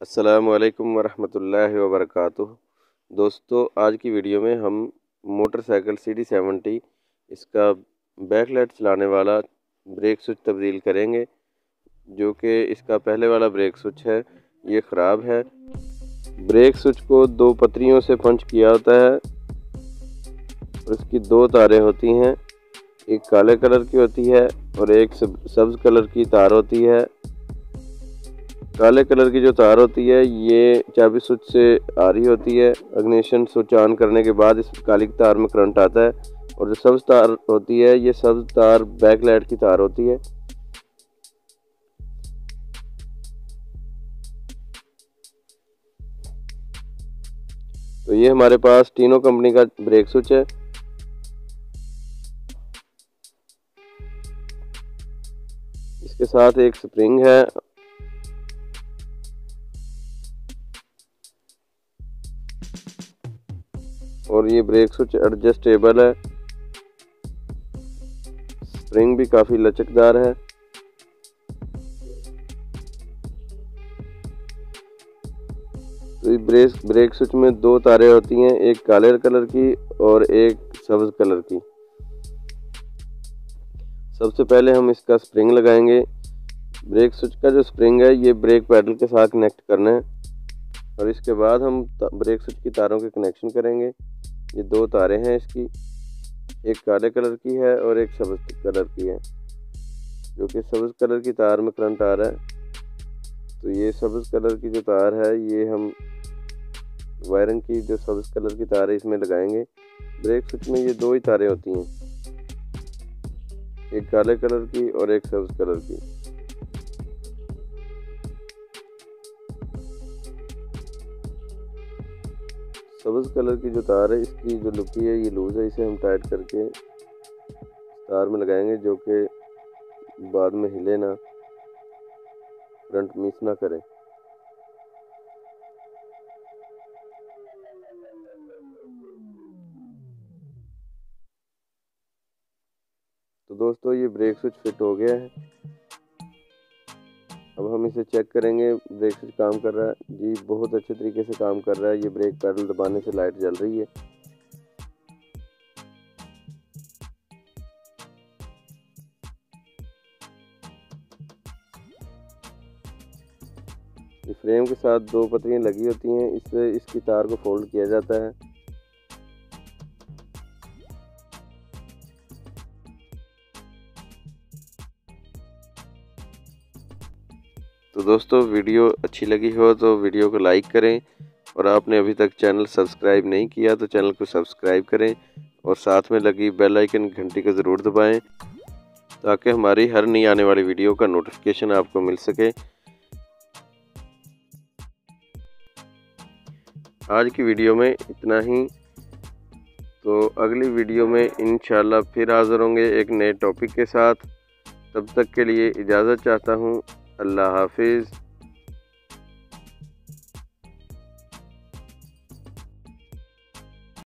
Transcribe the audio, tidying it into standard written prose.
अस्सलामुअलैकुम वरहमतुल्लाहि वबरकातुह। दोस्तों, आज की वीडियो में हम मोटरसाइकिल CD70 इसका बैकलाइट चलाने वाला ब्रेक स्विच तब्दील करेंगे, जो कि इसका पहले वाला ब्रेक स्विच है ये ख़राब है। ब्रेक स्विच को दो पतरियों से पंच किया होता है और इसकी दो तारें होती हैं, एक काले कलर की होती है और एक सब्ज़ कलर की तार होती है। काले कलर की जो तार होती है ये चाबी स्विच से आ रही होती है। इग्निशन स्विच ऑन करने के बाद इस काली तार में करंट आता है और जो सब्ज़ तार होती है ये सब्ज़ तार बैकलाइट की तार होती है। तो ये हमारे पास टीनो कंपनी का ब्रेक स्विच है। इसके साथ एक स्प्रिंग है और ये ब्रेक स्विच एडजस्टेबल है। स्प्रिंग भी काफ़ी लचकदार है। तो ब्रेक स्विच में दो तारें होती हैं, एक काले कलर की और एक सब्ज़ कलर की। सबसे पहले हम इसका स्प्रिंग लगाएंगे। ब्रेक स्विच का जो स्प्रिंग है ये ब्रेक पैडल के साथ कनेक्ट करना है और इसके बाद हम ब्रेक स्विच की तारों के कनेक्शन करेंगे। ये दो तारें हैं इसकी, एक काले कलर की है और एक सब्ज़ कलर की है, जो कि सब्ज़ कलर की तार में करंट आ रहा है। तो ये सब्ज़ कलर की जो तार है ये हम वायरिंग की जो सब्ज़ कलर की तार है इसमें लगाएंगे। ब्रेक स्विच में ये दो ही तारें होती हैं, एक काले कलर की और एक सब्ज़ कलर की। सब्ज़ कलर की जो तार है इसकी जो लुकी है ये लूज़ है, इसे हम टाइट करके तार में लगाएंगे, जो कि बाद में हिले ना, करंट मिस ना करे। तो दोस्तों, ये ब्रेक स्विच फिट हो गया है। अब हम इसे चेक करेंगे ब्रेक स्विच काम कर रहा है। जी, बहुत अच्छे तरीके से काम कर रहा है। ये ब्रेक पैडल दबाने से लाइट जल रही है। ये फ्रेम के साथ दो पतरियां लगी होती हैं, इससे इसकी तार को फोल्ड किया जाता है। तो दोस्तों, वीडियो अच्छी लगी हो तो वीडियो को लाइक करें और आपने अभी तक चैनल सब्सक्राइब नहीं किया तो चैनल को सब्सक्राइब करें और साथ में लगी बेल आइकन घंटी को ज़रूर दबाएं, ताकि हमारी हर नई आने वाली वीडियो का नोटिफिकेशन आपको मिल सके। आज की वीडियो में इतना ही। तो अगली वीडियो में इंशाल्लाह फिर हाज़िर होंगे एक नए टॉपिक के साथ। तब तक के लिए इजाज़त चाहता हूँ। अल्लाह हाफिज़।